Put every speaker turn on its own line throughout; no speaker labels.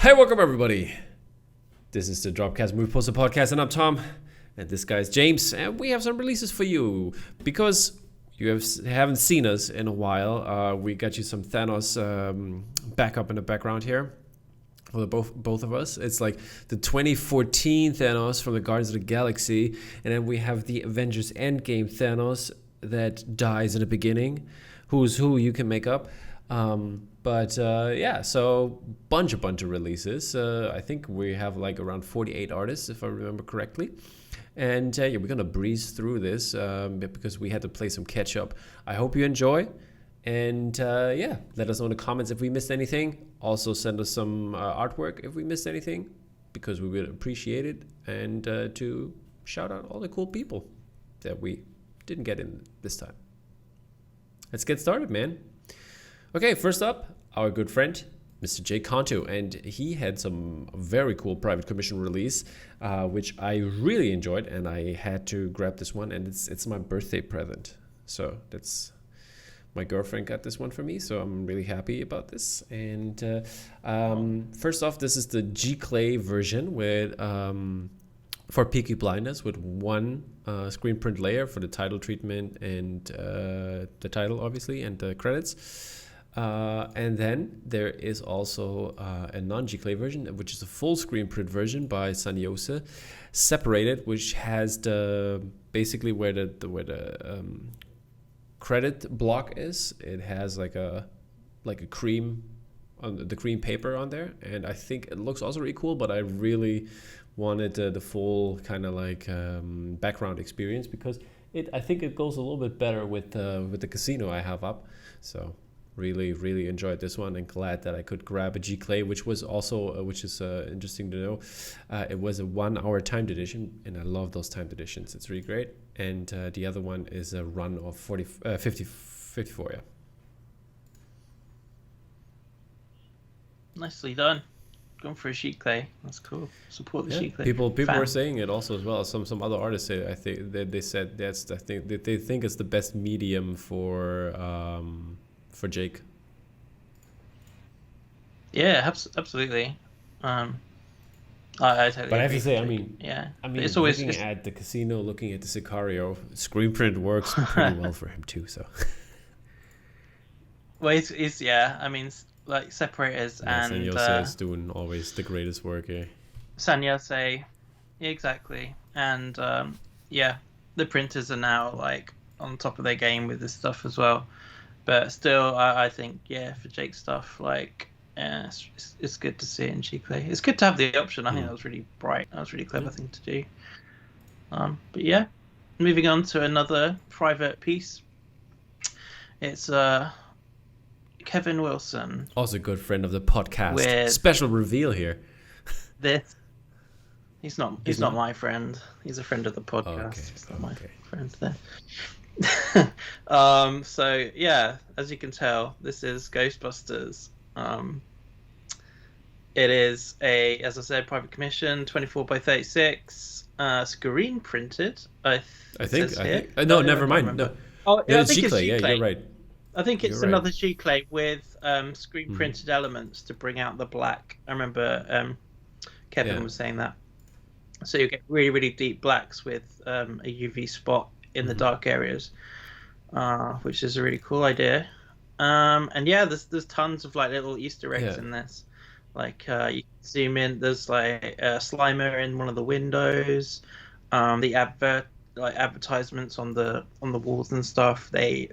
Hey, welcome everybody. This is the DROPCAST Movie Poster Podcast, and I'm Tom, and this guy is James, and we have some releases for you because you haven't seen us in a while. We got you some Thanos backup in the background here for the both of us. It's like the 2014 Thanos from the Guardians of the Galaxy, and then we have the Avengers Endgame Thanos that dies in the beginning. Who's who you can make up. So bunch of releases. I think we have like around 48 artists, if I remember correctly. And we're gonna breeze through this because we had to play some catch up. I hope you enjoy. And let us know in the comments if we missed anything. Also send us some artwork if we missed anything, because we would appreciate it. And to shout out all the cool people that we didn't get in this time. Let's get started, man. Okay, first up, our good friend, Mr. J. Kontou, and he had some very cool private commission release, which I really enjoyed, and I had to grab this one, and it's my birthday present. So that's my girlfriend got this one for me, so I'm really happy about this. And first off, this is the G-Clay version with for Peaky Blinders with one screen print layer for the title treatment and the title, obviously, and the credits. And then there is also a non-G-Clay version, which is a full screen print version by Sanyose, separated, which has the basically where the credit block is. It has like a cream on the cream paper on there, and I think it looks also really cool. But I really wanted the full kind of like background experience because I think it goes a little bit better with the casino I have up. So. Really enjoyed this one, and glad that I could grab a G-Clay, which was also which is interesting to know. It was a 1 hour timed edition, and I love those timed editions. It's really great. And the other one is a run of 54. Yeah.
Nicely done. Going for a G-Clay. That's cool. Support the G-Clay.
People were saying it also as well. Some other artists say they said that's they think it's the best medium for Jake.
Yeah, absolutely. I totally.
But I have to say,
it's always
looking at the casino, looking at the Sicario, screen print works pretty well for him too. So.
Well, it's like Separators and
Sanyose is doing always the greatest work. Yeah.
Sanyose, exactly, and the printers are now like on top of their game with this stuff as well. But still, I think, for Jake stuff, it's good to see it in G-Clay. It's good to have the option. I think that was really bright. That was a really clever thing to do. But moving on to another private piece. It's Kevin Wilson.
Also a good friend of the podcast. Special reveal here.
He's not my friend. He's a friend of the podcast.
Oh, okay.
He's not my friend there. As you can tell, this is Ghostbusters. It is as I said, private commission, 24x36, screen printed. I think.
No, never mind. No.
Oh,
yeah,
I think
G-Clay.
it's G-Clay.
Yeah, you're right.
I think it's another G-Clay with screen printed elements to bring out the black. I remember Kevin was saying that. So you get really, really deep blacks with a UV spot in the dark areas, which is a really cool idea. There's tons of like little Easter eggs in this. Like you can zoom in. There's like a Slimer in one of the windows. The advertisements on the walls and stuff. They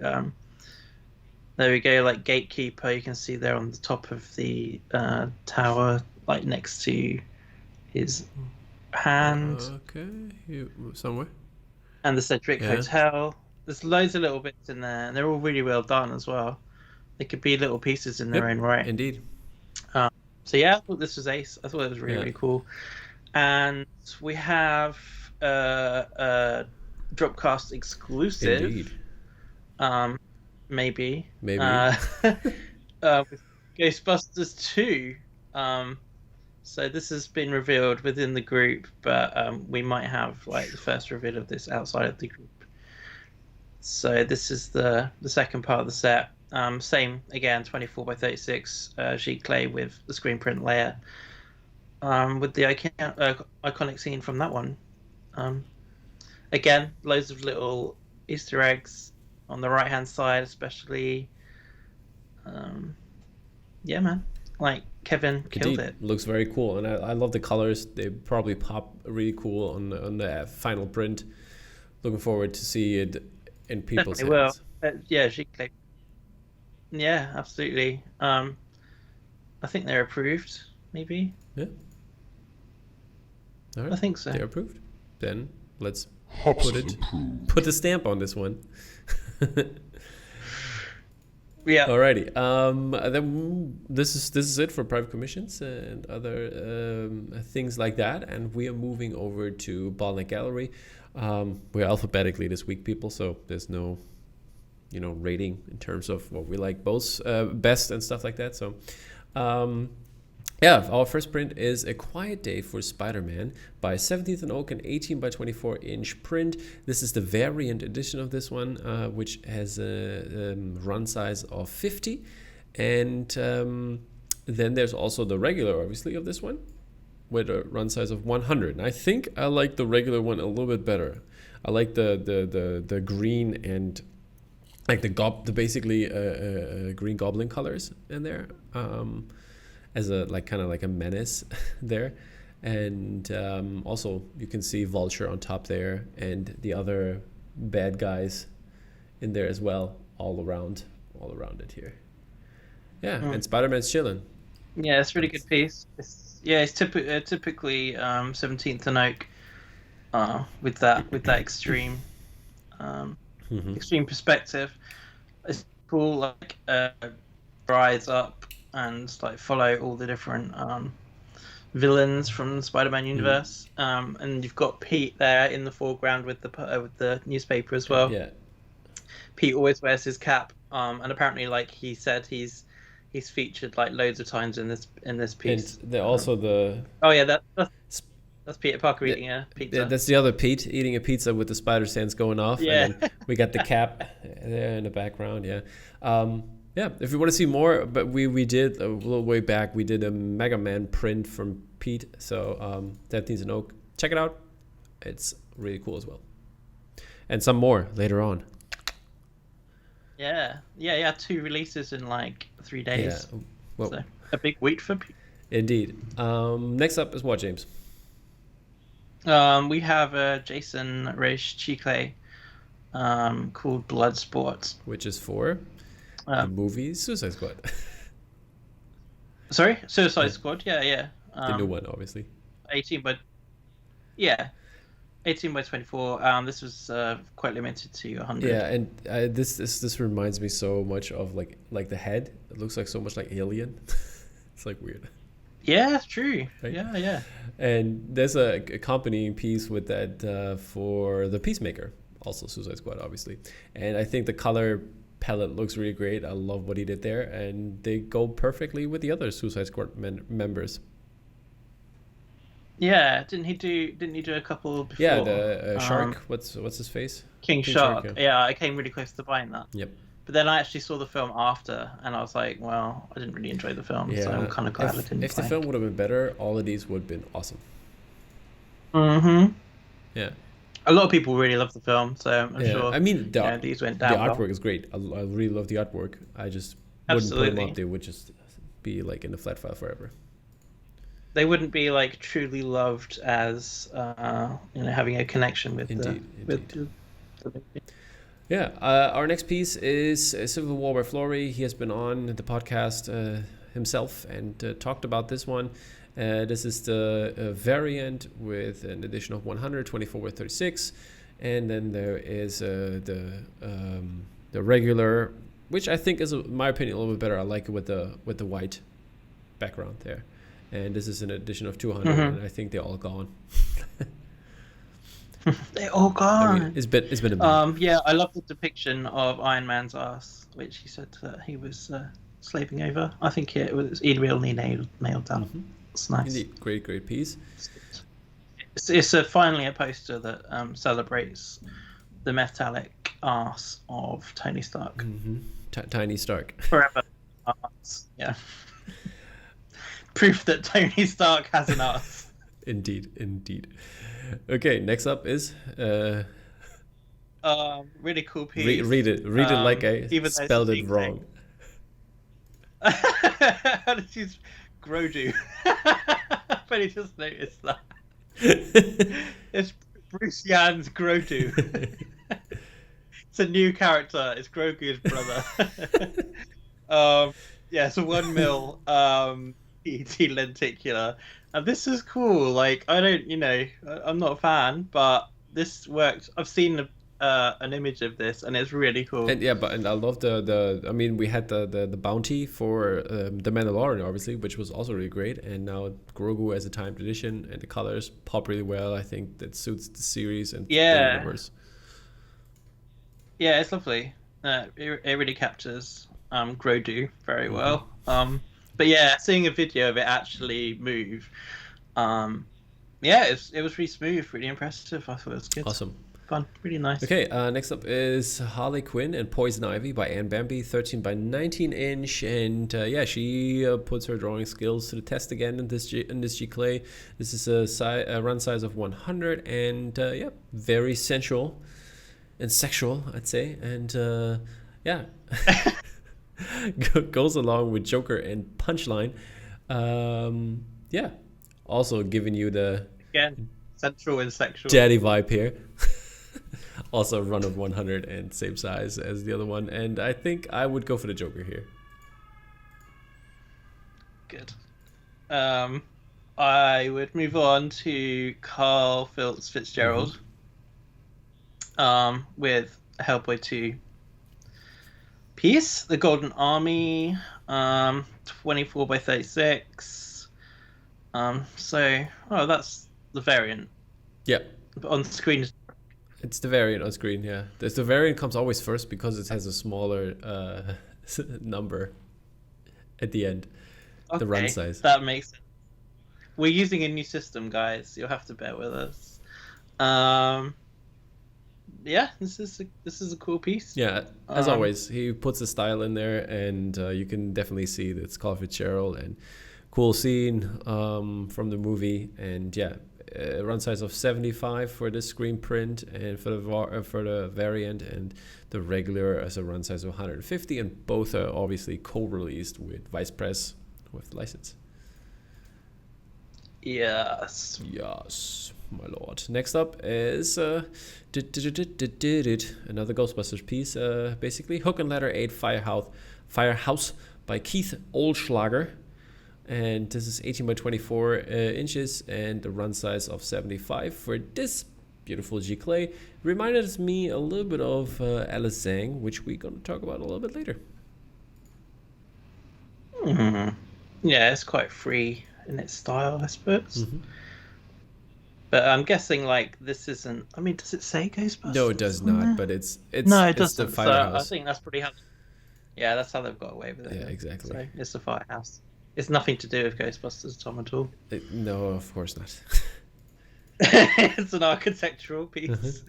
there we go. Like Gatekeeper, you can see there on the top of the tower, like next to his hand.
Okay, somewhere.
And the Cedric Hotel. There's loads of little bits in there, and they're all really well done as well. They could be little pieces in their own right.
Indeed.
I thought this was ace. I thought it was really cool. And we have a Dropcast exclusive.
Indeed.
Maybe.
With
Ghostbusters 2. So this has been revealed within the group, but we might have like the first reveal of this outside of the group. So this is the second part of the set. Same again, 24x36 G-Clay with the screen print layer. with the iconic scene from that one. Again, loads of little Easter eggs on the right-hand side, especially. Yeah, man. Like, Kevin killed it.
Looks very cool, and I love the colors. They probably pop really cool on the final print. Looking forward to see it in people's hands.
Yeah, yeah, absolutely. I think they're approved, maybe.
Yeah. All right.
I think so.
They're approved. Then let's put the stamp on this one.
Yeah.
Alrighty. Then this is it for private commissions and other things like that, and we are moving over to Bottleneck Gallery. We're alphabetically this week, people, so there's no, rating in terms of what we like best and stuff like that. So, our first print is A Quiet Day for Spider-Man by 17th and Oak, an 18 by 24 inch print. This is the variant edition of this one, which has a run size of 50. And then there's also the regular, obviously, of this one, with a run size of 100. And I think I like the regular one a little bit better. I like the green and like the basically green goblin colors in there. As a kind of like a menace there, and also you can see Vulture on top there, and the other bad guys in there as well, all around it here. Yeah, and Spider-Man's chilling.
Yeah, it's a really good piece. It's typically 17th and Oak with that extreme extreme perspective. It's cool, like rise up and like follow all the different villains from the Spider-Man universe. And you've got Pete there in the foreground with the newspaper as well.
Yeah. Pete
always wears his cap, and apparently, like he said, he's featured like loads of times in this piece.
And also
that's Peter Parker eating a pizza.
Yeah, that's the other Pete eating a pizza with the spider sense going off.
Yeah.
And then we got the cap there in the background. Yeah. Yeah, if you want to see more, but we did a little way back, we did a Mega Man print from Pete. So 17th and Oak, check it out. It's really cool as well. And some more later on.
Yeah, 2 releases in like 3 days.
Yeah, well,
so a big week for Pete.
Indeed. Next up is what, James?
We have a Jason Raish Chicle called Bloodsport,
which is for the movie Suicide Squad.
Sorry, Suicide Squad. Yeah.
The new one, obviously.
18 by 24. This was quite limited to 100.
Yeah, and this reminds me so much of like the head. It looks like so much like Alien. It's like weird.
Yeah, it's true. Right? Yeah.
And there's a accompanying piece with that for the Peacemaker, also Suicide Squad, obviously. And I think the color palette looks really great. I love what he did there, and they go perfectly with the other Suicide Squad members.
Yeah, didn't he do a couple before?
Yeah, the Shark. What's his face?
King Shark. Yeah, I came really close to buying that.
Yep.
But then I actually saw the film after, and I was like, well, I didn't really enjoy the film, so I'm kind of glad I didn't.
If the film would have been better, all of these would have been awesome.
Mm-hmm.
Yeah.
A lot of people really love the film, so I'm sure.
I mean,
these went down.
The artwork is great. I really love the artwork. I just wouldn't put them up. They would just be like in the flat file forever.
They wouldn't be like truly loved as having a connection with
Indeed. Yeah, our next piece is Civil War by Florey. He has been on the podcast himself and talked about this one. This is the variant with an edition of 100, 24 by 36. And then there is the regular, which I think is, in my opinion, a little bit better. I like it with the white background there. And this is an edition of 200, and I think they're all gone.
They're all gone.
I mean, it's been a minute.
Yeah, I love the depiction of Iron Man's ass, which he said that he was slaving over. I think it was really nailed down.
Mm-hmm.
It's nice.
Indeed. Great piece.
It's finally a poster that celebrates the metallic ass of Tony Stark.
Mm-hmm. Tiny Stark.
Forever. Yeah. Proof that Tony Stark has an ass.
Indeed. Okay, next up is
really cool piece.
read it like I spelled it wrong.
How did you Grodu? I've only just noticed that. It's Bruce Yan's Grodu. It's a new character. It's Grogu's brother. Yeah, so 1 mil PET lenticular. And this is cool. Like, I don't, I'm not a fan, but this worked. I've seen an image of this, and it's really cool.
And I love the. I mean, we had the bounty for the Mandalorian, obviously, which was also really great. And now Grogu as a timed edition, and the colors pop really well. I think that suits the series and the universe.
Yeah, it's lovely. It really captures Grogu very well. But yeah, seeing a video of it actually move, it was really smooth, really impressive. I thought it was good.
Awesome.
Fun, really nice.
Okay, next up is Harley Quinn and Poison Ivy by Anne Bembi, 13 by 19 inch, and she puts her drawing skills to the test again in this G clay. This is a run size of 100, and very sensual and sexual, I'd say, and goes along with Joker and Punchline. Also giving you the
again sensual and sexual
daddy vibe here. Also a run of 100 and same size as the other one, and I think I would go for the Joker here.
Good. I would move on to Karl Fitzgerald with Hellboy 2 piece, the Golden Army, 24 by 36. That's the variant.
Yeah.
But on screen.
It's the variant on screen, yeah. The variant comes always first because it has a smaller number at the end. Okay, the run size.
That makes sense. We're using a new system, guys. You'll have to bear with us. This is a cool piece.
Yeah, as always, he puts a style in there, and you can definitely see that it's Karl Fitzgerald and cool scene from the movie, and run size of 75 for the screen print, and for the variant, and the regular as a run size of 150, and both are obviously co-released with Vice Press with license.
Yes,
my lord. Next up is another Ghostbusters piece, basically Hook and Ladder 8 Firehouse by Keith Oelschlager. And this is 18 by 24 inches and the run size of 75 for this beautiful G clay. Reminded me a little bit of Alice Zhang, which we're going to talk about a little bit later.
Yeah, it's quite free in its style, I suppose. But I'm guessing this isn't. I mean, does it say Ghostbusters?
No, it does not. But it's
no, it doesn't.
The Firehouse.
So I think that's pretty how. Yeah, that's how they've got away with it.
Yeah, exactly.
So it's the Firehouse. It's nothing to do with Ghostbusters, Tom, at all.
No, of course not.
It's an architectural piece.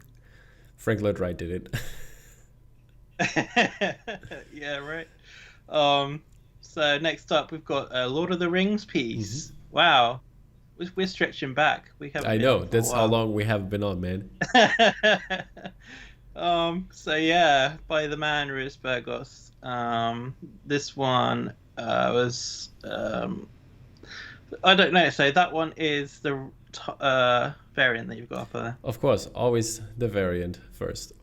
Frank Lloyd Wright did
it. Yeah, right. So next up, we've got a Lord of the Rings piece. Wow, we're stretching back. We haven't.
I know that's how long we have been on, man.
By the man Ruiz Burgos. This one was I don't know. So that one is the variant that you've got up there.
Of course, always the variant first.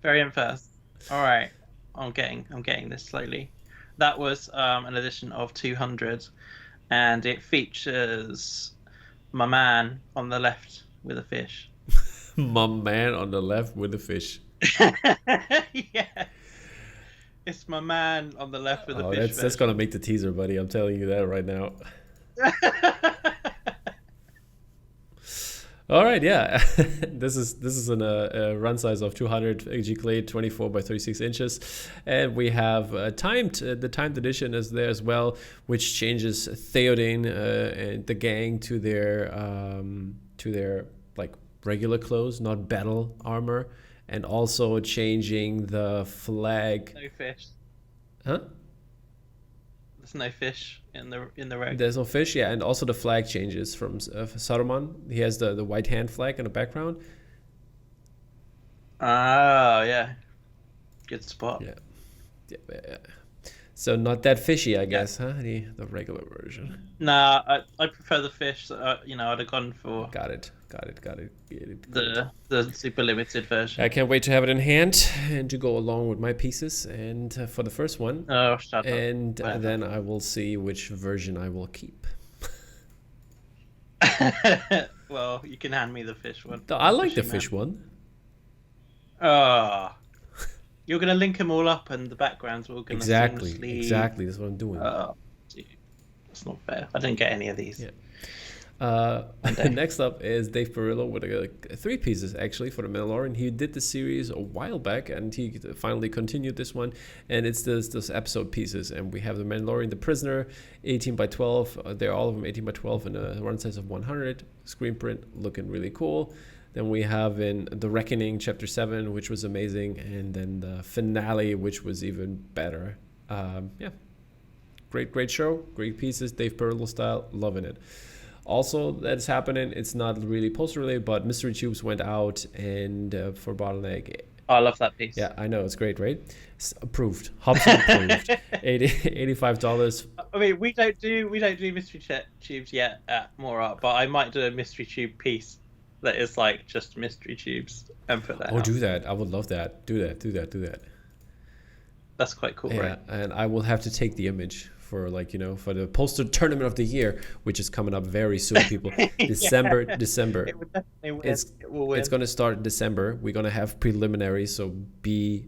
Variant first. All right, I'm getting this slowly. That was an edition of 200, and it features my man on the left with a fish.
My man on the left with a fish.
Yeah. It's my man on the left with a fish.
That's gonna make the teaser, buddy. I'm telling you that right now. All right, yeah. This is a run size of 200 G clay, 24 by 36 inches, and we have the timed edition is there as well, which changes Theoden and the gang to their like regular clothes, not battle armor. And also changing the flag.
No fish.
Huh?
There's no fish in the reg.
There's no fish, yeah, and also the flag changes from Saruman. He has the white hand flag in the background.
Oh, yeah. Good spot.
Yeah. So not that fishy, I guess, huh? The regular version.
Nah, I prefer the fish that I'd have gone for.
Got it.
The super limited version.
I can't wait to have it in hand and to go along with my pieces and for the first one.
Oh, shut up.
And then I will see which version I will keep.
Well, you can hand me the fish one.
I like the fish one.
Oh. You're going to link them all up and the backgrounds are all going to
Exactly. That's what I'm doing.
Oh, dude. That's not fair. I didn't get any of these.
Yeah. Next up is Dave Perillo with 3 pieces actually for the Mandalorian. He did the series a while back and he finally continued this one, and it's those episode pieces, and we have the Mandalorian, the Prisoner, 18 by 12. They're all of them 18 by 12 in a run size of 100. Screen print looking really cool. Then we have in The Reckoning Chapter 7, which was amazing, and then the finale, which was even better. Great show, great pieces, Dave Perillo style, loving it. Also, that's happening. It's not really poster related, but Mystery Tubes went out and for Bottleneck.
Oh, I love that piece.
Yeah, I know, it's great, right? It's approved. Hobson approved. $85.
I mean, we don't do Mystery Tubes yet at More Art, but I might do a Mystery Tube piece that is like just Mystery Tubes and put that out.
Do that. I would love that. Do that.
That's quite cool, right?
And I will have to take the image for for the poster tournament of the year, which is coming up very soon, people. December.
It would definitely win. It will win.
It's going to start in December. We're going to have preliminaries, so be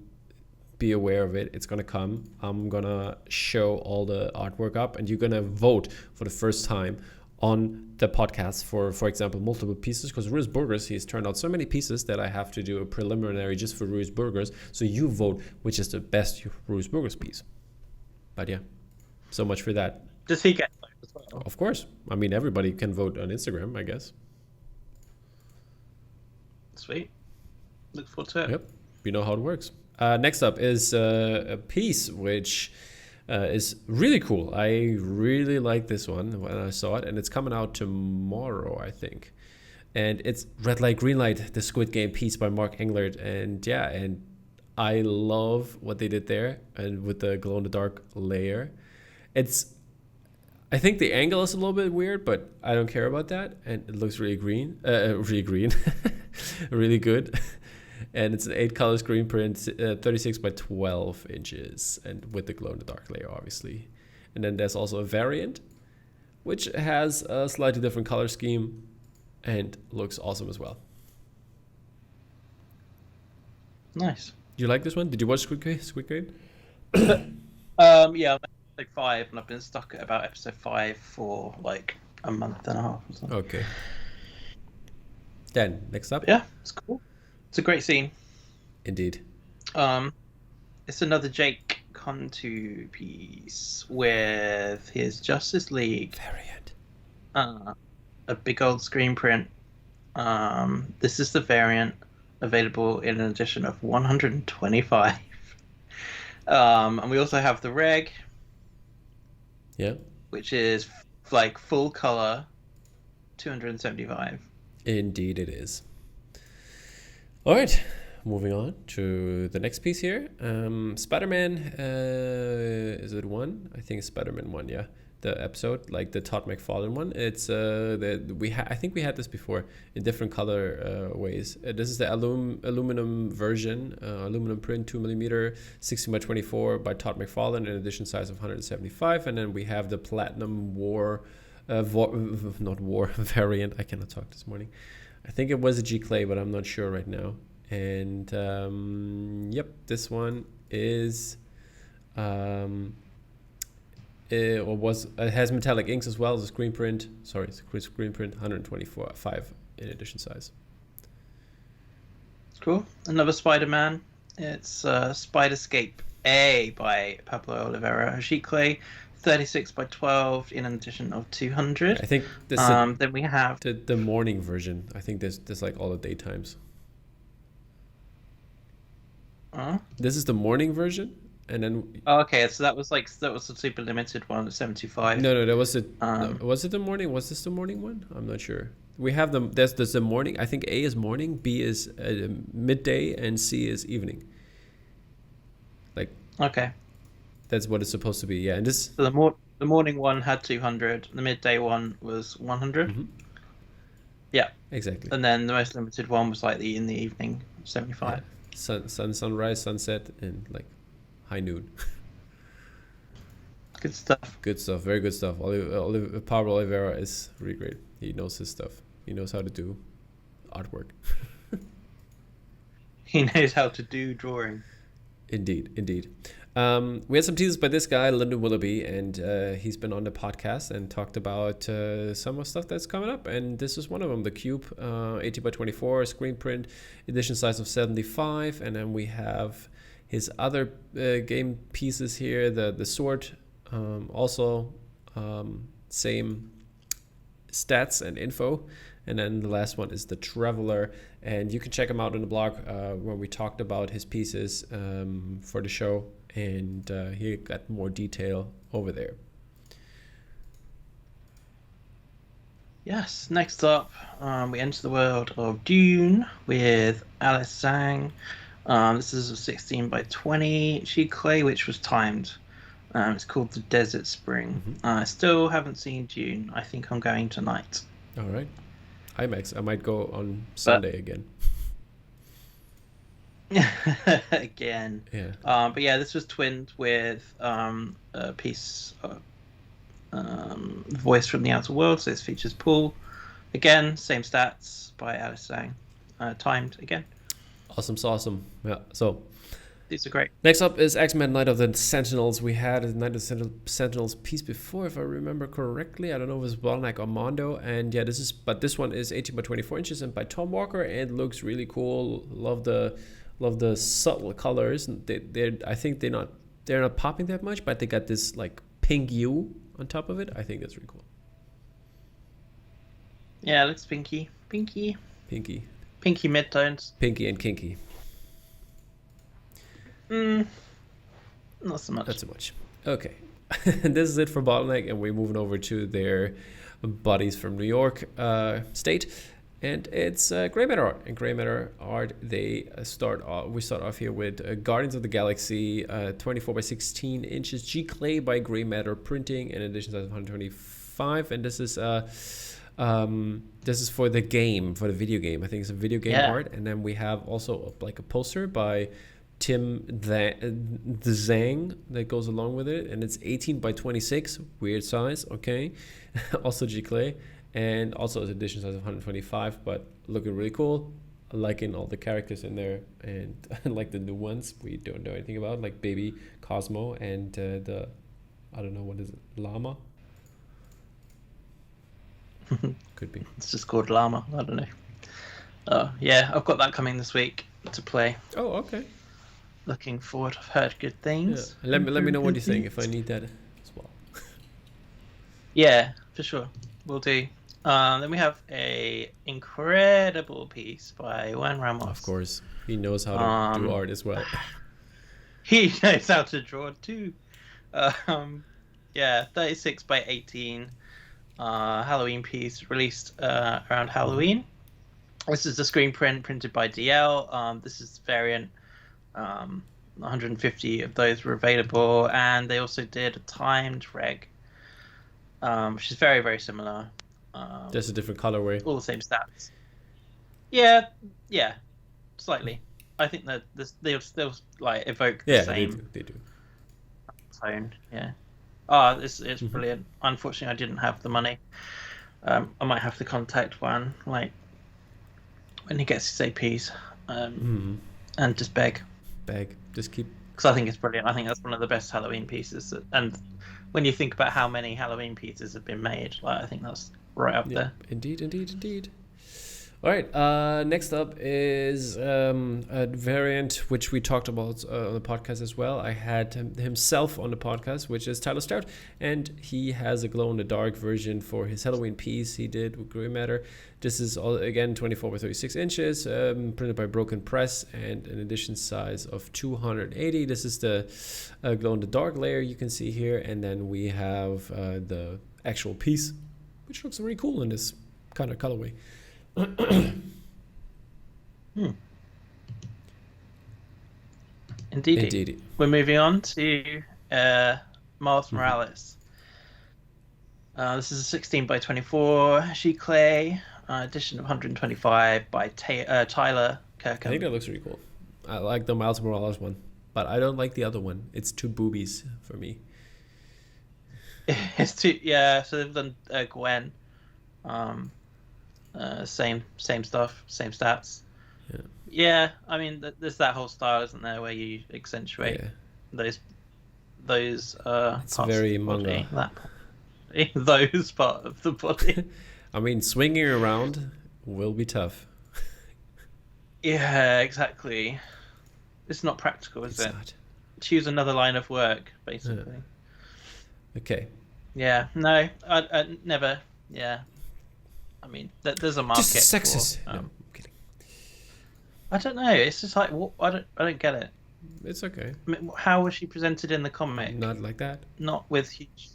aware of it. It's going to come. I'm going to show all the artwork up, and you're going to vote for the first time on the podcast for example, multiple pieces, because Ruiz Burgos, he's turned out so many pieces that I have to do a preliminary just for Ruiz Burgos. So you vote which is the best Ruiz Burgos piece. But yeah, so much for that.
Does he get vote as well?
Of course. I mean, everybody can vote on Instagram, I guess.
Sweet. Look forward to it.
Yep. You know how it works. Next up is a piece which is really cool. I really like this one when I saw it, and it's coming out tomorrow, I think. And it's Red Light, Green Light, the Squid Game piece by Mark Englert. And I love what they did there, and with the glow-in-the-dark layer. I think the angle is a little bit weird, but I don't care about that. And it looks really green, really good. And it's an 8-color screen print, 36 by 12 inches, and with the glow-in-the-dark layer, obviously. And then there's also a variant, which has a slightly different color scheme and looks awesome as well.
Nice.
Do you like this one? Did you watch Squid Game?
Yeah, I'm episode 5, and I've been stuck at about episode 5 for like a month and a half or something.
Okay. Then, next up.
Yeah, it's cool. It's a great scene.
Indeed.
It's another Jake Kontou piece with his Justice League
Variant.
A big old screen print. This is the variant, available in an edition of 125. And we also have the reg.
Yeah.
Which is like full color, 275.
Indeed it is. All right, moving on to the next piece here. Spider-Man, is it 1? I think it's Spider-Man 1, yeah. The episode, like the Todd McFarlane one. It's I think we had this before in different color ways. This is the aluminum version, aluminum print, 2mm, 16 by 24 by Todd McFarlane, in edition size of 175. And then we have the Platinum variant. I cannot talk this morning. I think it was a G Clay, but I'm not sure right now. And this one is it has metallic inks as well as a screen print. Sorry, it's a screen print, 124.5 in edition size.
Cool. Another Spider-Man. It's Spiderscape A by Pablo Olivera. G Clay, 36 by 12 in an edition of 200.
I think this
then we have
the morning version. I think there's like all the daytimes. This is the morning version. And then
Oh, okay. So that was the super limited one at 75.
no, that was it. Was it the morning? Was this the morning one? I'm not sure. We have them. There's the morning. I think A is morning, B is midday, and C is evening. Like,
okay,
that's what it's supposed to be. Yeah, and this.
So the morning one had 200. The midday one was 100.
Mm-hmm.
Yeah,
exactly.
And then the most limited one was like in the evening, 75.
Yeah. Sunrise, sunset, and like high noon.
Good stuff.
Good stuff. Very good stuff. Pablo Olivera is really great. He knows his stuff. He knows how to do artwork.
He knows how to do drawing.
Indeed. We had some teasers by this guy, Lyndon Willoughby, and he's been on the podcast and talked about some of stuff that's coming up. And this is one of them, the Cube, 18 by 24, screen print, edition size of 75. And then we have his other game pieces here, the sword, also same stats and info. And then the last one is the Traveler, and you can check him out on the blog where we talked about his pieces for the show, and he got more detail over there.
Yes, next up, we enter the world of Dune with Alice Zhang. This is a 16 by 20 sheet clay, which was timed. It's called the Desert Spring. I still haven't seen Dune. I think I'm going tonight.
All right. IMAX. I might go on Sunday again.
Again.
Yeah.
But yeah, this was twinned with a piece Voice from the Outer World. So this features Pull. Again, same stats by Alice Zhang. Timed again.
Awesome. Yeah. So
these are great.
Next up is X-Men Night of the Sentinels. We had a Night of the Sentinels piece before, if I remember correctly. I don't know if it was Whalen or Mondo. And yeah, this one is 18 by 24 inches and by Tom Walker, and looks really cool. Love the subtle colors. I think they're not popping that much, but they got this like pink hue on top of it. I think that's really cool.
Yeah, it looks pinky midtones.
Pinky and kinky.
Not so much.
Not so much. Okay. This is it for Bottleneck, and we're moving over to their buddies from New York State, and it's Gray Matter art. And Gray Matter art, we start off here with Guardians of the Galaxy, 24 by 16 inches, G Clay by Gray Matter Printing, and edition size of 125. And this is for the game, for the video game. I think it's a video game art. And then we have also like a poster by Tim the Zhang that goes along with it, and it's 18 by 26, weird size. Okay. Also G Clay, and also its edition size of 125, but looking really cool. Liking all the characters in there, and like the new ones we don't know anything about, like Baby Cosmo and the, I don't know, what is it, llama. Could be.
It's just called llama. I don't know. Yeah, I've got that coming this week to play.
Oh, okay.
Looking forward. I've heard good things.
Yeah. Let me know what you think if I need that as well.
Yeah, for sure. We'll do. Then we have a incredible piece by Juan Ramos.
Of course, he knows how to do art as well.
He knows how to draw too. Yeah, 36 by 18. Halloween piece released around Halloween. This is the screen print printed by DL. This is the variant. 150 of those were available, and they also did a timed reg, which is very, very similar.
Just a different colorway.
All the same stats. Yeah, slightly. I think that they'll like evoke the same.
They do.
Tone. Yeah. Oh, it's brilliant. Unfortunately, I didn't have the money. I might have to contact Juan like when he gets his APs, and just beg.
Just keep.
Because I think it's brilliant. I think that's one of the best Halloween pieces. And when you think about how many Halloween pieces have been made, like I think that's right up there.
Indeed. All right. Next up is a variant which we talked about on the podcast as well. I had himself on the podcast, which is Tyler Stout, and he has a glow-in-the-dark version for his Halloween piece he did with Grey Matter. This is all again 24 by 36 inches, printed by Broken Press, and an edition size of 280. This is the glow-in-the-dark layer you can see here, and then we have the actual piece, which looks really cool in this kind of colorway.
Indeed. We're moving on to Miles Morales. This is a 16 by 24 sheet clay, edition of 125 by Tyler Kirkham.
I think that looks really cool. I like the Miles Morales one, but I don't like the other one. It's too boobies for me.
It's too, yeah. So they've done Gwen. Same stuff, same stats. Yeah, I mean, there's that whole style, isn't there, where you accentuate those
it's
parts
very
of the body,
manga.
those part of the body.
I mean, swinging around will be tough.
Yeah, exactly. It's not practical, is it?
Not.
Choose another line of work, basically.
Okay.
Yeah, no, I never. Yeah. I mean, there's a market.
Just sexist.
For,
no, I'm kidding.
I don't know. It's just like I don't get it.
It's okay.
I mean, how was she presented in the comic?
Not like that.
Not with huge.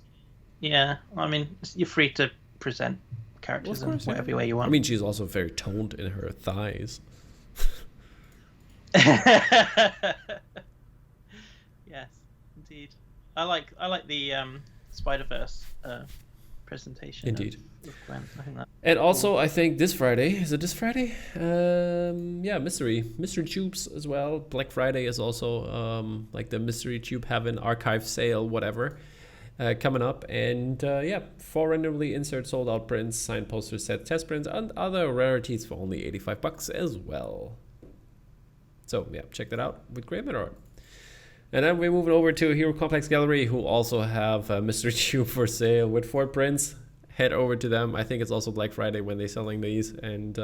Yeah, I mean, you're free to present characters in whatever way you want.
I mean, she's also very toned in her thighs.
Yes, indeed. I like the Spider-Verse presentation.
Indeed.
Of Gwen. I think that's
and also, cool. I think this Friday, is it this Friday? Mystery tubes as well. Black Friday is also like the Mystery Tube Heaven archive sale, whatever, coming up. And 4 randomly insert sold out prints, signed posters, set test prints, and other rarities for only $85 as well. So yeah, check that out with Grey Matter art. And then we're moving over to Hero Complex Gallery, who also have a Mystery Tube for sale with 4 prints. Head over to them. I think it's also Black Friday when they're selling these. And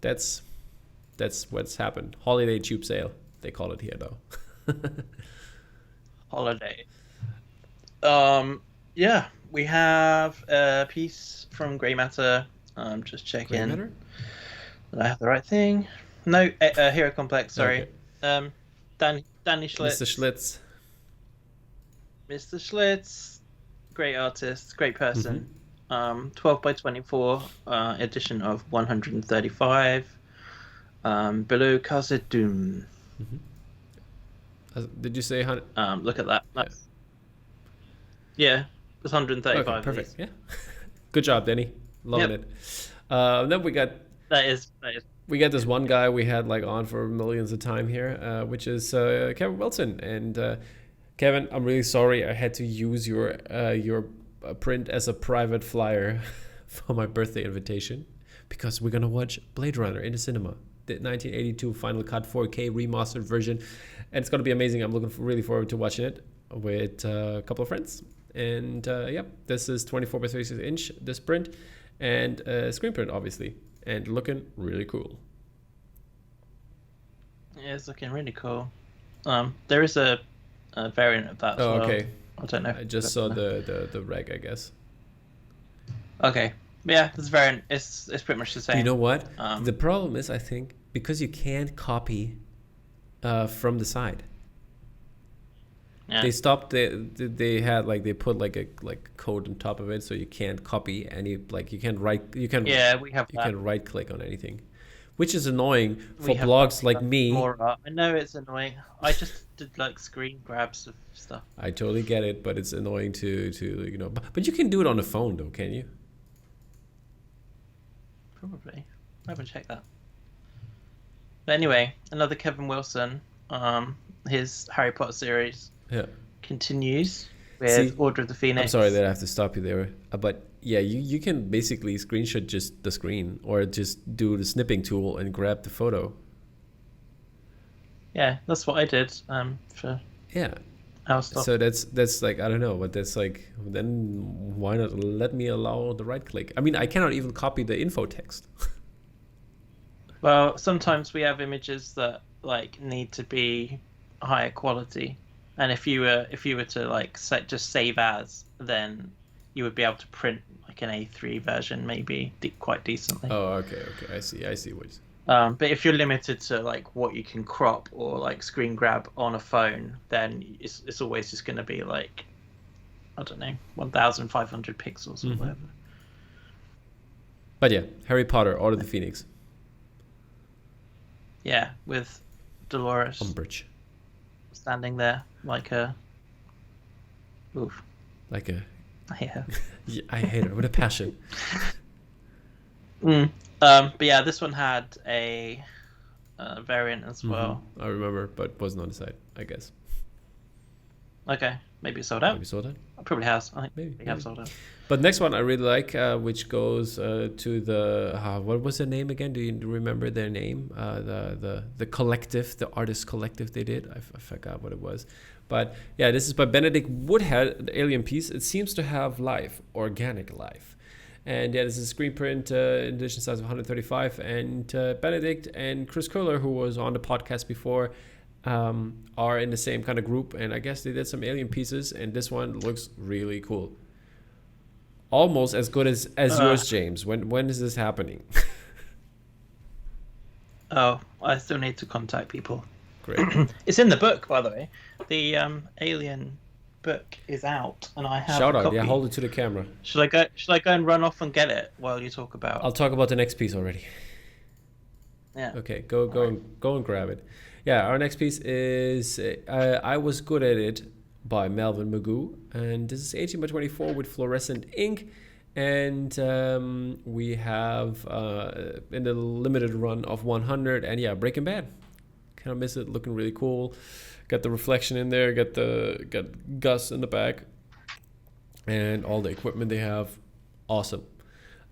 that's what's happened. Holiday tube sale, they call it here though.
Holiday. We have a piece from Grey Matter. Just checking. Matter? Did I have the right thing? No, Hero Complex. Sorry. Okay. Danny Schlitz. Mr. Schlitz. Great artist, great person. 12 by 24 edition of 135. Below Khazad-dûm.
Did you say 100?
Look at that. Yeah, it's 135.
Okay, perfect. Yeah. Good job, Danny. Loving it. Then we got.
That is.
We got this one guy we had like on for millions of time here, which is Kevin Wilson. And Kevin, I'm really sorry I had to use your print as a private flyer for my birthday invitation, because we're gonna watch Blade Runner in the cinema, the 1982 Final Cut 4K remastered version, and it's gonna be amazing. I'm looking really forward to watching it with a couple of friends. And this is 24 by 36 inch, this print, and screen print obviously, and looking really cool.
Yeah, it's looking really cool. There is a variant of that as well.
Okay.
I don't know.
I just saw the reg, I guess.
Okay. Yeah, this variant it's pretty much the same.
You know what? The problem is, I think, because you can't copy from the side. Yeah. They stopped. They had like they put like a code on top of it, so you can't copy any. Like you can right. You can.
Yeah, we have.
You
that.
can right click on anything, which is annoying for blogs like me.
I know it's annoying. I just did like screen grabs of stuff.
I totally get it, but it's annoying to But you can do it on the phone though, can you?
Probably. I haven't checked that. But anyway, another Kevin Wilson. His Harry Potter series.
Yeah.
Continues with Order of the Phoenix.
I'm sorry that I have to stop you there, but yeah, you can basically screenshot just the screen, or just do the snipping tool and grab the photo.
Yeah, that's what I did for I'll stop.
So that's like, I don't know, but that's like, then why not let me allow the right click? I mean, I cannot even copy the info text.
Well, sometimes we have images that like need to be higher quality, and if you were to like just save as, then you would be able to print like an A3 version maybe quite decently.
Oh, okay, I see what.
But if you're limited to like what you can crop or like screen grab on a phone, then it's always just going to be like, I don't know, 1,500 pixels or whatever.
But yeah, Harry Potter, Order of the Phoenix.
Yeah, with Dolores
Umbridge
standing there like a. Oof.
Like a.
Yeah.
Yeah, I hate her with a passion.
But yeah, this one had a variant as well.
I remember, but wasn't on the site, I guess.
Okay, maybe it sold out.
Maybe sold out.
It probably has. I think
Maybe.
have sold out.
But next one I really like, which goes to the what was their name again? Do you remember their name? The collective, the artist collective they did. I forgot what it was. But yeah, this is by Benedict Woodhead, the alien piece. It seems to have life, organic life. And yeah, this is a screen print edition size of 135. And Benedict and Chris Kohler, who was on the podcast before, are in the same kind of group. And I guess they did some alien pieces. And this one looks really cool. Almost as good as yours, James. When is this happening?
Oh, I still need to contact people.
Great.
It's in the book, by the way. The alien book is out, and I have
Shout
a
out,
copy.
yeah, hold it to the camera.
Should I go and run off and get it while you talk about?
I'll talk about the next piece already.
Yeah.
Okay, go and grab it. Yeah, our next piece is I Was Good at It by Melvin Magoo, and this is 18 by 24 with fluorescent ink, and we have in the limited run of 100, and yeah, Breaking Bad. Can't miss it. Looking really cool. Got the reflection in there. Got Gus in the back, and all the equipment they have. Awesome.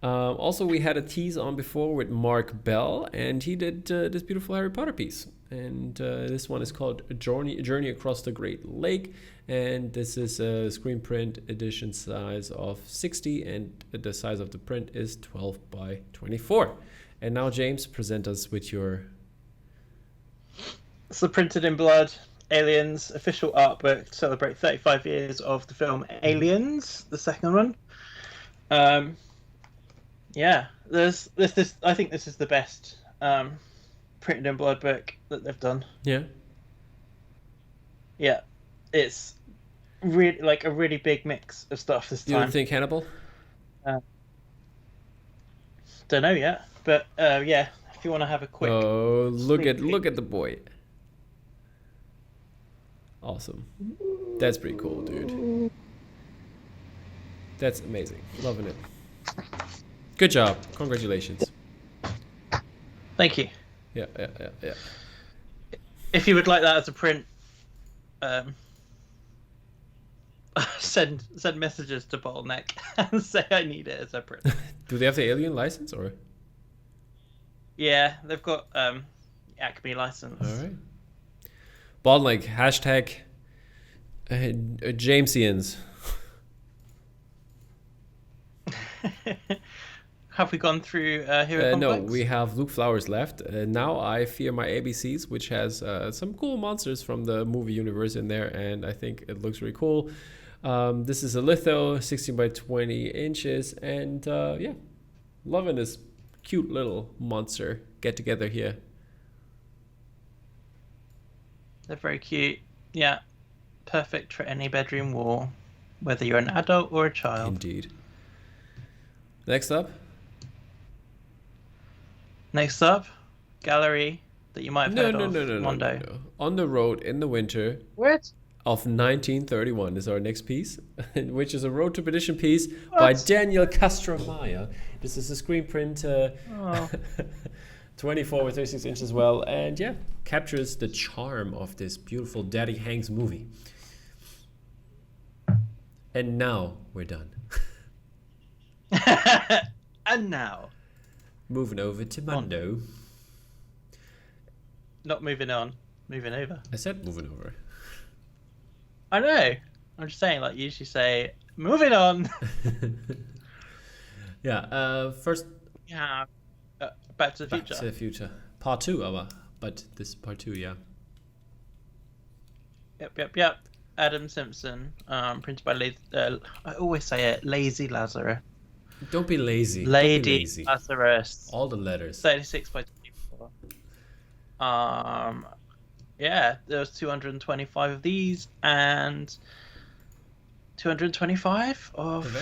Also, we had a tease on before with Mark Bell, and he did this beautiful Harry Potter piece. And this one is called Journey Across the Great Lake, and this is a screen print edition size of 60, and the size of the print is 12 by 24. And now, James, present us with your.
It's the Printed in Blood Aliens official art book to celebrate 35 years of the film Aliens, the second one. Yeah, there's this. I think this is the best Printed in Blood book that they've done.
Yeah.
Yeah, it's really like a really big mix of stuff this time.
You don't think Hannibal?
Don't know yet, but yeah, if you want to have a quick.
Oh, look at the boy. Awesome. That's pretty cool, dude. That's amazing. Loving it. Good job. Congratulations.
Thank you.
Yeah.
If you would like that as a print, send messages to Bottleneck and say I need it as a print.
Do they have the alien license or?
Yeah, they've got Acme license.
All right. Bottleneck hashtag Jamesians.
Have we gone through Hero Complex?
No, we have Luke Flowers left. Now I Fear My ABCs, which has some cool monsters from the movie universe in there, and I think it looks really cool. This is a litho, 16 by 20 inches, and yeah, loving this cute little monster get together here.
They're very cute. Yeah, perfect for any bedroom wall, whether you're an adult or a child.
Indeed. Next up,
gallery that you might have heard of. No.
On the Road in the Winter.
What?
Of 1931 is our next piece, which is a Road to Perdition piece by Daniel Castromaya. This is a screen print, 24 with 36 inches as well, and yeah, captures the charm of this beautiful Daddy Hanks movie. And now we're done.
And now,
moving over to Mundo.
Not moving on, moving over.
I said moving over.
I know. I'm just saying, like, you usually say, moving on.
Yeah, first
Yeah. Back to the
Back
Future.
to the Future. Part 2, but this is part 2, yeah.
Yep. Adam Simpson, printed by I always say it, Lazy Lazarus.
Don't be lazy.
Lady
Don't be lazy.
Lazarus.
All the letters.
36 by 24. Yeah, there was 225 of these and 225 of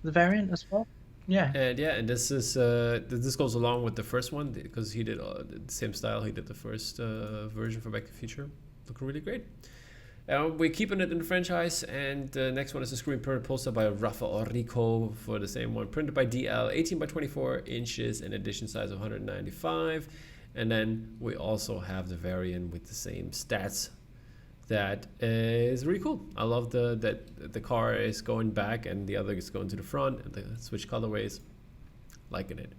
the variant as well. Yeah.
And this is this goes along with the first one because he did the same style. He did the first version for Back to the Future. Looking really great. We're keeping it in the franchise, and the next one is a screen printed poster by Rafa Orrico for the same one, printed by DL, 18 by 24 inches, in edition size of 195. And then we also have the variant with the same stats. That is really cool. I love that the car is going back and the other is going to the front, and the switch colorways. Liking it.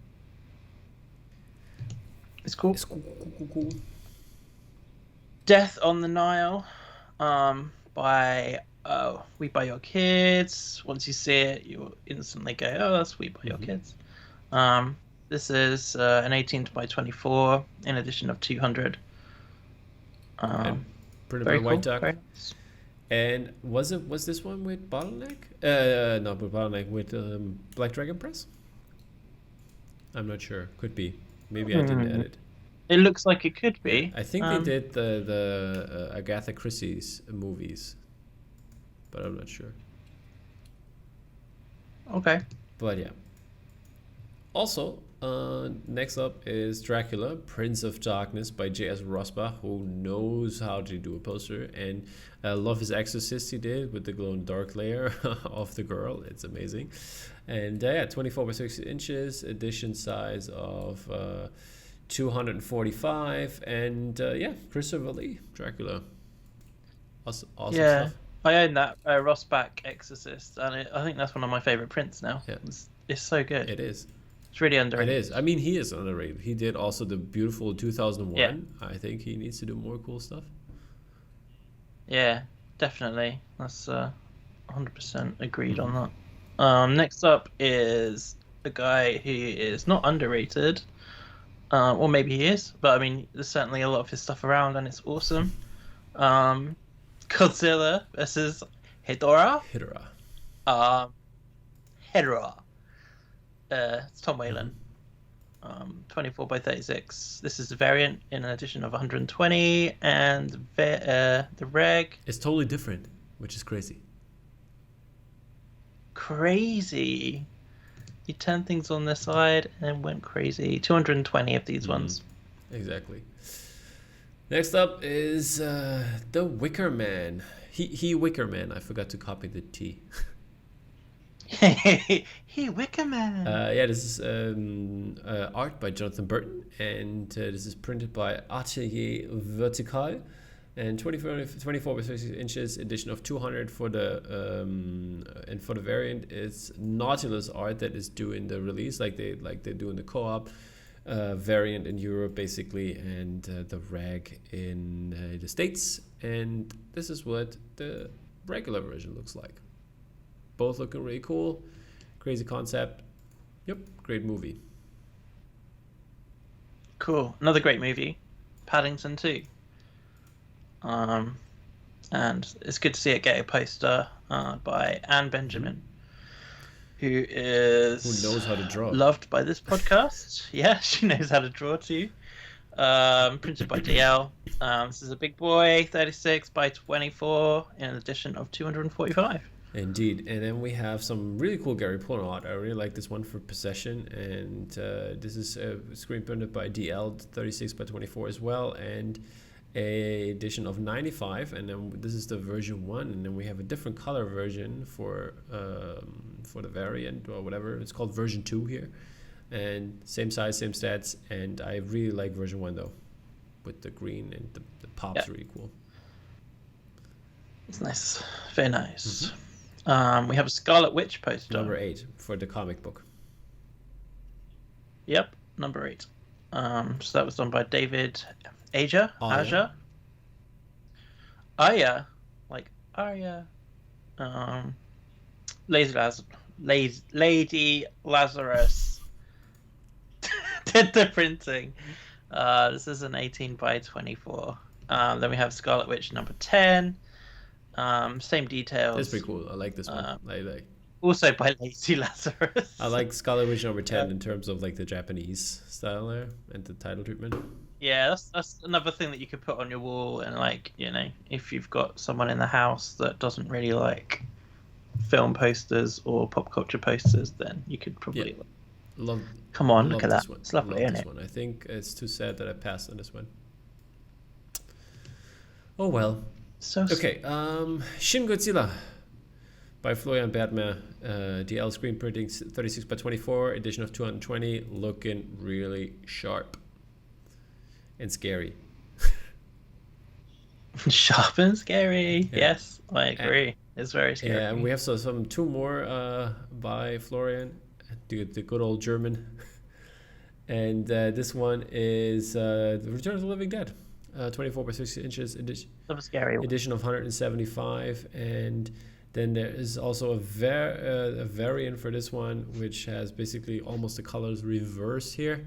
It's cool.
It's cool.
Death on the Nile. By We Buy Your Kids. Once you see it, you instantly go, oh, that's We Buy Your Kids. This is an 18 by 24 in edition of 200.
Printed by White
cool.
Duck.
Nice.
And was this one with bottleneck? Not with bottleneck, with Black Dragon Press? I'm not sure. Could be. Maybe I didn't edit.
It looks like it could be.
I think they did the Agatha Christie's movies, but I'm not sure.
Okay.
But yeah. Also, next up is Dracula, Prince of Darkness by J.S. Rossbach, who knows how to do a poster. And I love his Exorcist he did with the glow-in-the-dark layer of the girl. It's amazing. And 24 by 60 inches, edition size of 245. And Christopher Lee, Dracula. Awesome stuff.
I own that Rossbach Exorcist, and I think that's one of my favorite prints now.
Yeah.
It's so good.
It is.
It's really underrated.
It is. I mean, he is underrated. He did also the beautiful 2001.
Yeah.
I think he needs to do more cool stuff.
Yeah, definitely. That's 100% agreed on that. Next up is a guy who is not underrated. Or maybe he is, but I mean, there's certainly a lot of his stuff around, and it's awesome. Godzilla versus Hedorah. Hedorah. It's Tom Whalen. 24 by 36. This is the variant in an edition of 120, and the reg.
It's totally different, which is crazy.
Crazy. You turned things on their side and went crazy. 220 of these ones.
Exactly. Next up is the Wicker Man. He Wicker Man. I forgot to copy the T.
He Wicker Man.
This is art by Jonathan Burton, and this is printed by Atelier Vertical, and 24 by 36 inches, edition of 200 for the and for the variant it's Nautilus art that is doing the release, like they're doing the co-op variant in Europe basically, and the reg in the States, and this is what the regular version looks like. Both looking really cool. Crazy concept. Yep, great movie.
Cool. Another great movie. Paddington 2. And it's good to see it get a poster by Anne Benjamin, who
knows how to draw.
Loved by this podcast. Yeah, she knows how to draw too. Printed by DL. This is a big boy, 36 by 24 in an edition of 245.
Indeed. And then we have some really cool Gary Pullin art. I really like this one for Possession, and this is screen printed by DL, 36 by 24 as well, and a edition of 95. And then this is the version 1, and then we have a different color version for the variant or whatever. It's called version 2 here, and same size, same stats. And I really like version 1 though, with the green and the pops. Really cool.
It's nice, very nice. We have a Scarlet Witch poster.
Number 8 for the comic book.
Yep, number 8. So that was done by David Aja. Like Aria. Lady Lazarus did the printing. This is an 18 by 24. Then we have Scarlet Witch number 10. Same details.
That's pretty cool. I like this one. I like.
Also by Lady Lazarus.
I like Scarlet Witch number 10 in terms of like the Japanese style there and the title treatment.
Yeah, that's another thing that you could put on your wall, and like, you know, if you've got someone in the house that doesn't really like film posters or pop culture posters, then you could probably come on, look at that. It's lovely, isn't it?
I think it's too sad that I passed on this one. Oh well.
So
okay, Shin Godzilla by Florian Bertmer, DL screen printing 36 by 24, edition of 220, looking really sharp and scary.
Sharp and scary. Yeah. Yes, I agree. It's very scary.
Yeah, and we have two more by Florian, the good old German. And this one is The Return of the Living Dead, 24 by 60 inches edition.
That scary one.
Edition of 175, and then there is also a variant for this one, which has basically almost the colors reversed here.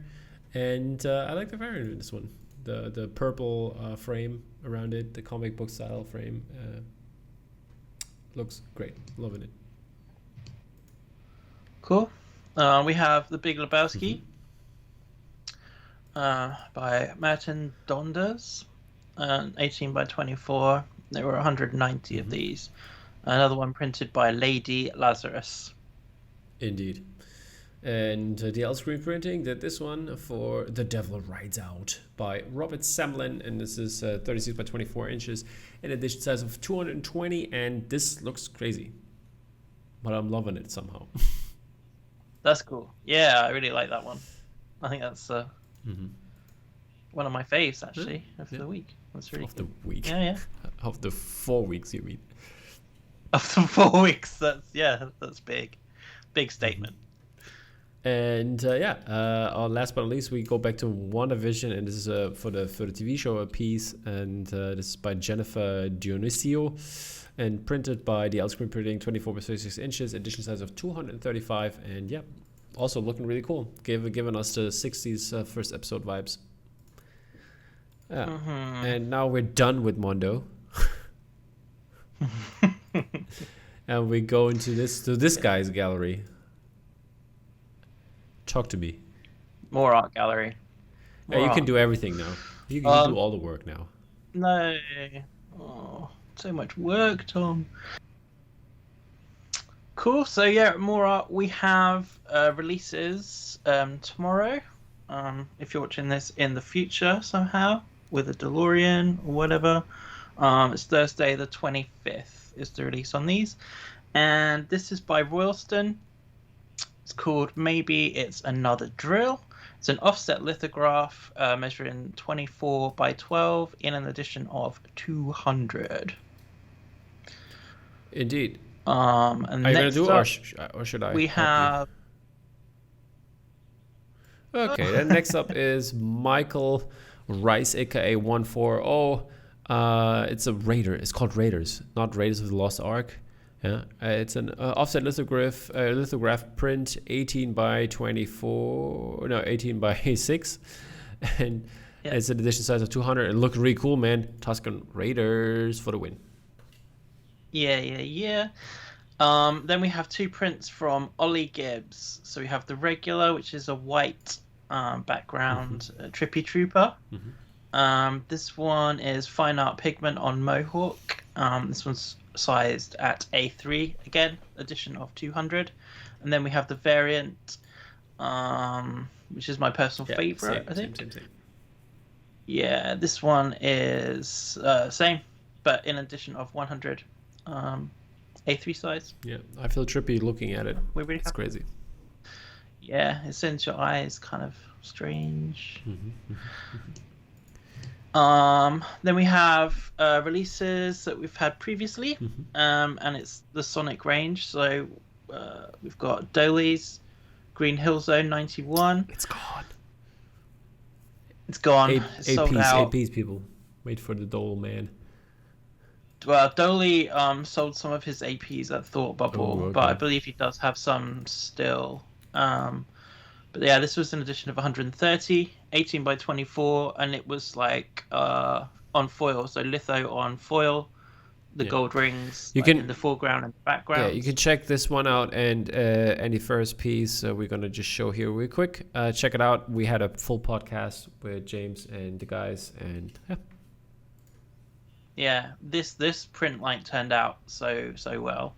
And I like the variant in this one. The purple frame around it, the comic book style frame. Looks great. Loving it.
Cool. We have The Big Lebowski by Maarten Donders, 18 by 24. There were 190 of these. Another one printed by Lady Lazarus.
Indeed. And DL screen printing did this one for The Devil Rides Out by Robert Samlin, and this is 36 by 24 inches, an edition size of 220, and this looks crazy, but I'm loving it somehow.
That's cool. Yeah, I really like that one. I think that's one of my faves actually of the week. That's really
of the week.
Yeah.
Of the 4 weeks, you mean?
Of the 4 weeks. That's big statement.
And last but not least, we go back to WandaVision, and this is for the TV show a piece, and this is by Jennifer Dionisio, and printed by the Screen Printing, 24 by 36 inches, edition size of 235, and yeah, also looking really cool, giving us the 60s first episode vibes. And now we're done with Mondo, and we go into this guy's gallery. Talk to me.
More art gallery.
You can do everything now. You can do all the work now.
No. Oh, so much work, Tom. Cool. So yeah, more art. We have releases tomorrow. If you're watching this in the future somehow with a DeLorean or whatever, it's Thursday the 25th is the release on these, and this is by Royalston. It's called Maybe It's Another Drill. It's an offset lithograph measuring 24 by 12 in an edition of 200.
Indeed.
And
are you going to do it, or should I?
We have...
Okay, then next up is Michael Rice, a.k.a. 140. It's a Raider. It's called Raiders, not Raiders of the Lost Ark. Yeah, it's an offset lithograph print, 18 by 6, and it's an edition size of 200. It looks really cool, man. Tuscan Raiders for the win.
Yeah. Then we have two prints from Ollie Gibbs. So we have the regular, which is a white background, Trippy Trooper. This one is fine art pigment on Mohawk. This one's sized at A3 again, edition of 200. And then we have the variant, which is my personal favorite. I think. Same. Yeah, this one is same, but in edition of 100, A3 size.
Yeah, I feel trippy looking at it. It's crazy.
Yeah, it sends your eyes kind of strange. Then we have releases that we've had previously, and it's the Sonic range. So we've got Dolly's Green Hill Zone 91.
It's gone.
It's gone. It's sold out.
APs, people. Wait for the Dole, man.
Well, Dolly sold some of his APs at Thought Bubble,
Oh, okay.
but I believe he does have some still. But yeah, this was an edition of 130, 18 by 24, and it was like on foil, so litho on foil. The gold rings in the foreground and the background.
Yeah, you can check this one out, and any first piece we're gonna just show here real quick. Check it out. We had a full podcast with James and the guys, and
yeah, this print like turned out so well.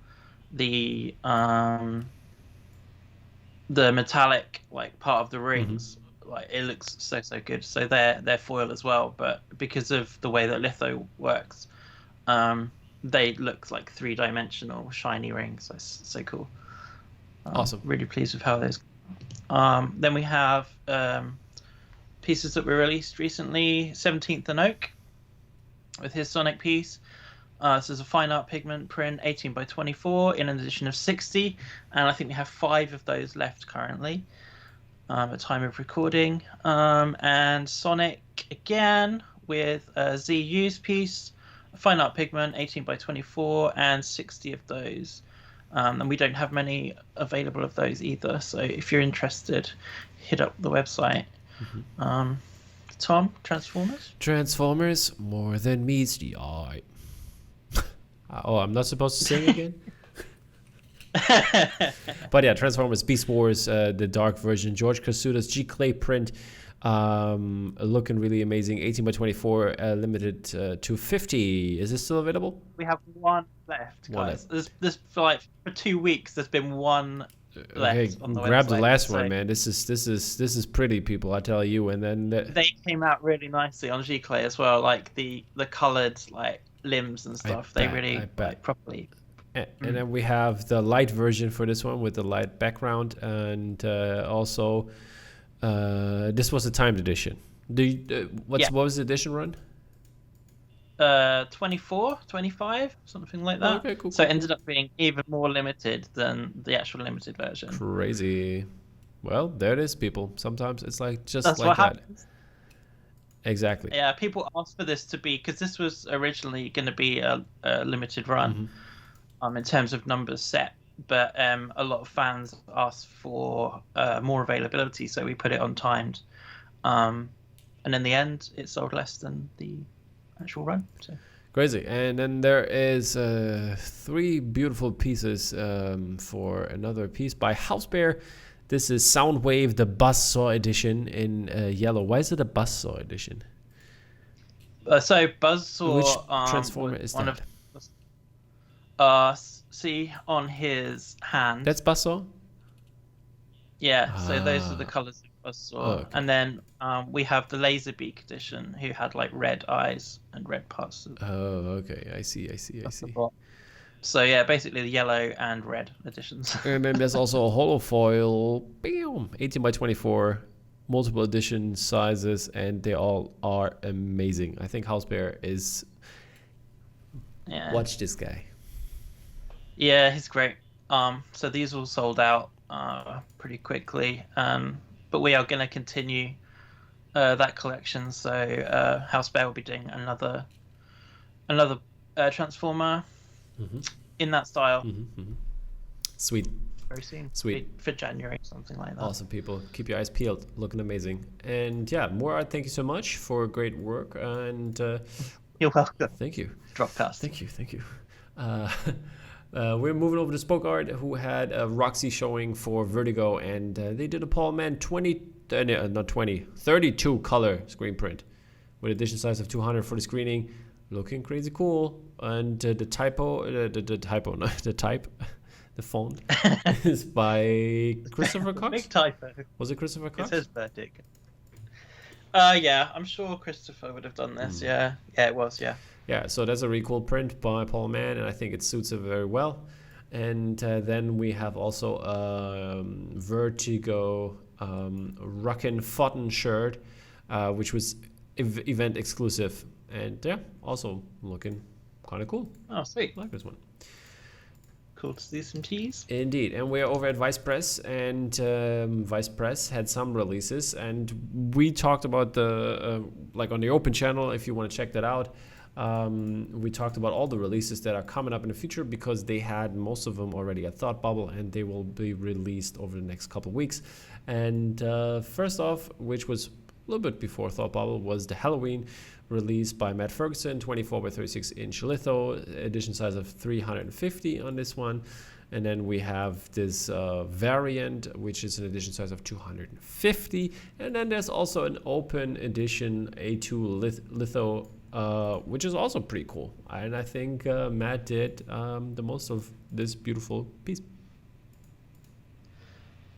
The metallic like part of the rings, like it looks so good. So they're foil as well, but because of the way that litho works, they look like 3-dimensional shiny rings. So it's so cool.
Awesome.
Really pleased with how those. Then we have pieces that were released recently. 17th and Oak with his Sonic piece. This is a fine art pigment print, 18 by 24 in an edition of 60, and I think we have 5 of those left currently at time of recording. And Sonic again with a Z used piece, a fine art pigment, 18 by 24, and 60 of those. And we don't have many available of those either, so if you're interested, hit up the website. Tom, Transformers?
Transformers, more than meets the eye. Oh, I'm not supposed to sing again? But yeah, Transformers Beast Wars, the dark version, George Casuda's G Clay print, looking really amazing. 18 by 24, limited to 50. Is this still available?
We have one left, guys. There's for 2 weeks. There's been one left on the website.
Grab the last one, man. This is pretty, people. I tell you. And then
they came out really nicely on G Clay as well. Like the coloured limbs and stuff. They really properly.
And then we have the light version for this one with the light background, and also this was a timed edition. What was the edition run?
24, 25, something like that.
Okay, cool.
So it ended up being even more limited than the actual limited version.
Crazy. Well, there it is, people. Sometimes it's just
That's
like
what
that.
Happens.
Exactly.
Yeah, people asked for this to be, because this was originally going to be a limited run in terms of numbers set, but a lot of fans asked for more availability, so we put it on timed. And in the end, it sold less than the actual run. So.
Crazy. And then there is 3 beautiful pieces for another piece by House Bear. This is Soundwave, the Buzzsaw edition in yellow. Why is it a Buzzsaw edition?
So Buzzsaw...
Which Transformer is that?
See on his hand.
That's Buzzsaw?
Yeah, so those are the colours of Buzzsaw.
Oh, okay.
And then we have the Laserbeak edition, who had red eyes and red parts.
Oh, okay. I see.
So yeah, basically the yellow and red editions.
And then there's also a holofoil, 18 by 24, multiple edition sizes, and they all are amazing. I think House Bear is...
Yeah.
Watch this guy.
Yeah, he's great. So these all sold out pretty quickly. But we are going to continue that collection. So House Bear will be doing another Transformer in that style.
Sweet.
Very soon.
Sweet.
For January, something like that.
Awesome, people. Keep your eyes peeled. Looking amazing. And yeah, Moorad, thank you so much for great work. And
you're welcome.
Thank you.
Dropcast.
Thank you. We're moving over to Spoke Art, who had a Roxy showing for Vertigo, and they did a Paul Mann 32 color screen print with edition size of 200 for the screening. Looking crazy cool. And the font is by Christopher Cox.
Big typo.
Was it Christopher Cox?
It says Vertigo. Yeah, I'm sure Christopher would have done this. Yeah, it was.
Yeah, so that's a really cool print by Paul Mann, and I think it suits it very well. And then we have also Vertigo Rockin' Fotten shirt, which was event exclusive. And yeah, also looking kind of cool.
Oh, sweet.
I like this one.
Cool to see some teas.
Indeed. And we're over at Vice Press, and Vice Press had some releases, and we talked about the on the open channel if you want to check that out. We talked about all the releases that are coming up in the future because they had most of them already at Thought Bubble, and they will be released over the next couple of weeks. And first off, which was a little bit before Thought Bubble, was the Halloween released by Matt Ferguson, 24 by 36 inch litho, edition size of 350 on this one. And then we have this variant, which is an edition size of 250. And then there's also an open edition A2 litho, which is also pretty cool. And I think Matt did the most of this beautiful piece.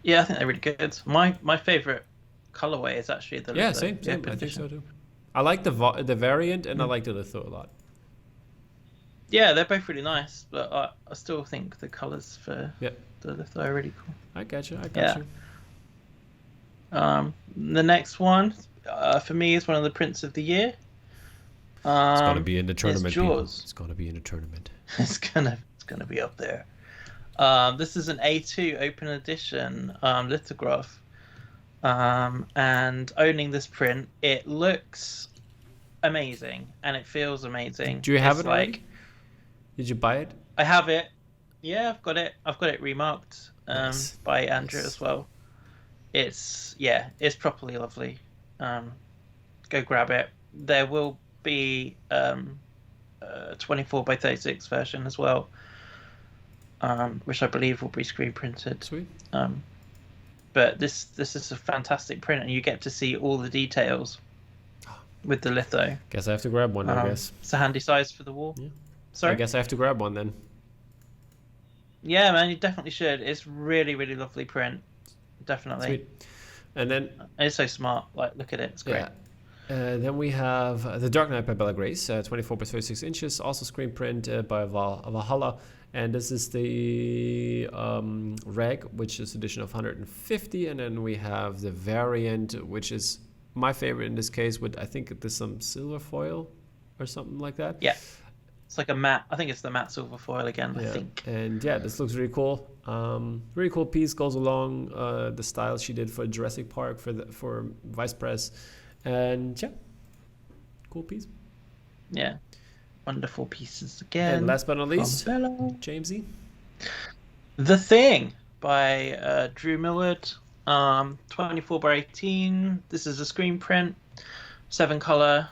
Yeah, I think they're really good. My favorite colorway is actually the litho.
Yeah, same. I think so too. I like the variant, and I like the litho a lot.
Yeah, they're both really nice, but I still think the colors for the litho are really cool.
I got you.
The next one, for me, is one of the prints of the year.
It's gonna be in the tournament.
It's
gonna be in the tournament.
It's gonna be up there. This is an A2 open edition lithograph, and owning this print, it looks amazing and it feels amazing.
Do you have it already? Did you buy it?
I have it. Yeah, I've got it. I've got it remarked by Andrew as well. It's properly lovely. Go grab it. There will be a 24 by 36 version as well, which I believe will be screen printed.
Sweet.
But this is a fantastic print, and you get to see all the details with the litho.
Guess I have to grab one. I guess
it's a handy size for the wall.
Yeah.
Sorry?
I guess I have to grab one then.
Yeah, man, you definitely should. It's really, really lovely print. Definitely.
Sweet. And then
it's so smart. Like, look at it. It's great.
Yeah. Then we have The Dark Knight by Bella Grace, 24 by 36 inches, also screen print by Valhalla. And this is the reg, which is edition of 150. And then we have the variant, which is my favorite in this case, with I think there's some silver foil or something like that.
Yeah. It's like a matte. I think it's the matte silver foil again.
Yeah.
I think.
And yeah, this looks really cool. Really cool piece. Goes along the style she did for Jurassic Park for Vice Press, and yeah, cool piece.
Yeah, wonderful pieces again.
And last but not least, Jamesy.
The Thing by Drew Millard. 24 by 18. This is a screen print, 7 color.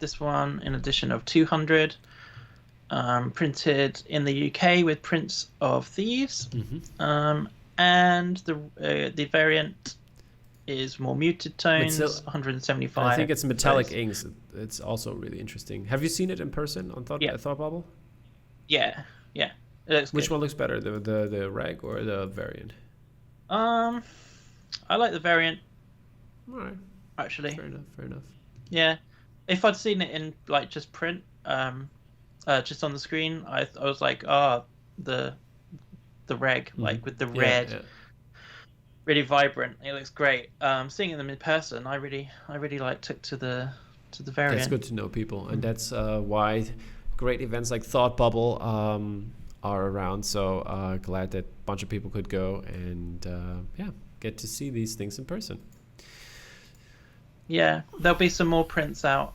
This one in edition of 200. Printed in the UK with prints of thieves, and the variant is more muted tones, 175.
I think it's metallic inks. It's also really interesting. Have you seen it in person on Thought Bubble?
Yeah. It looks
Which
good.
one looks better, the reg or the variant?
I like the variant.
All right.
Actually.
Fair enough.
Yeah, if I'd seen it in like just print, just on the screen, I was like, the reg, like with the red, really vibrant. It looks great. Seeing them in person, I really like took to the variant.
That's good to know, people, and that's why great events like Thought Bubble are around. So glad that a bunch of people could go and get to see these things in person.
Yeah, there'll be some more prints out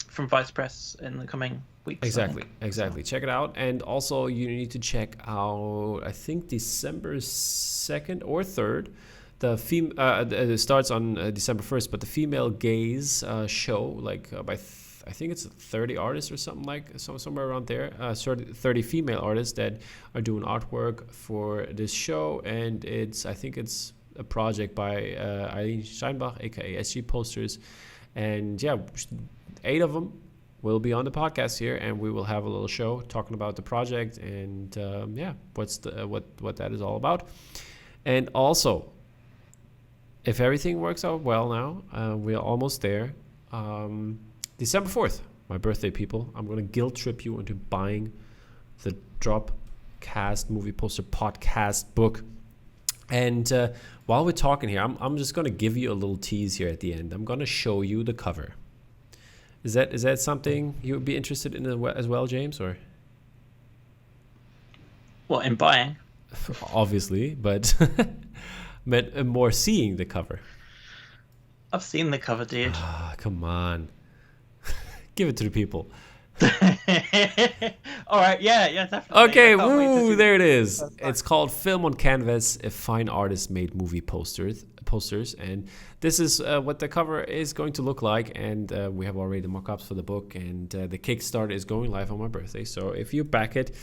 from Vice Press in the coming weeks.
Exactly. Check it out. And also you need to check out, I think December 2nd or 3rd. It starts on December 1st, but the Female Gaze show, like by I think it's 30 artists or something somewhere around there. 30 female artists that are doing artwork for this show, and I think it's a project by Eileen Steinbach, aka SG Posters, and 8 of them will be on the podcast here, and we will have a little show talking about the project and what that is all about. And also, if everything works out well now, we're almost there. December 4th, my birthday, people. I'm gonna guilt trip you into buying the DROPCAST movie poster podcast book. And while we're talking here, I'm just gonna give you a little tease here at the end. I'm gonna show you the cover. Is that something you would be interested in as well, James? Or
what, in buying?
Obviously, but meant more seeing the cover.
I've seen the cover, dude.
Come on. Give it to the people.
All right, yeah, definitely.
Okay, woo, there it is. It's called Film on Canvas, a fine artist made movie posters, and this is what the cover is going to look like, and we have already the mock-ups for the book, and the Kickstarter is going live on my birthday, so if you back it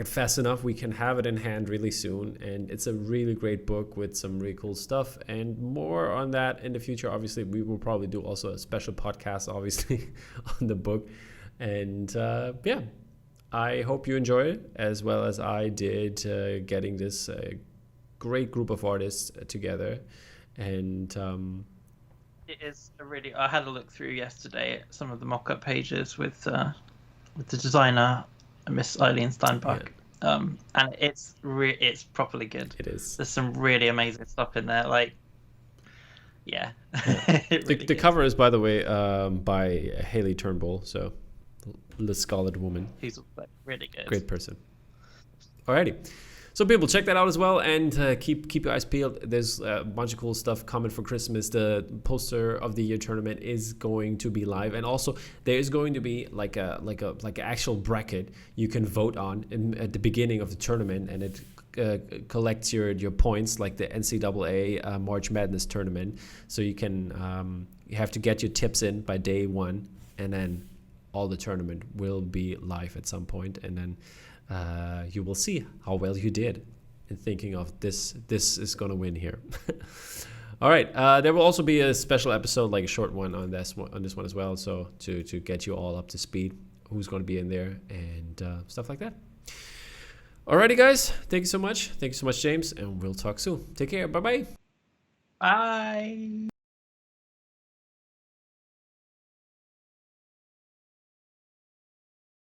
fast enough, we can have it in hand really soon, and it's a really great book with some really cool stuff, and more on that in the future. Obviously, we will probably do also a special podcast, obviously, on the book. And yeah, I hope you enjoy it as well as I did, getting this great group of artists together. And
it is a really. I had a look through yesterday at some of the mock-up pages with the designer, Miss Eileen Steinbach, and it's properly good.
It is.
There's some really amazing stuff in there, like. Yeah.
The cover is, by the way, by Haley Turnbull, so the Scarlet Woman.
He's really good.
Great person. Alrighty. So people, check that out as well, and keep your eyes peeled. There's a bunch of cool stuff coming for Christmas. The poster of the year tournament is going to be live, and also there is going to be like an actual bracket you can vote on at the beginning of the tournament, and it collects your points like the NCAA March Madness tournament. So you can you have to get your tips in by day 1, and then all the tournament will be live at some point, and then you will see how well you did in thinking of this is gonna win here. All right, there will also be a special episode, like a short one on this one as well, so to get you all up to speed, who's going to be in there and stuff like that. Alrighty, guys, thank you so much, James, and we'll talk soon. Take care. Bye.
Bye.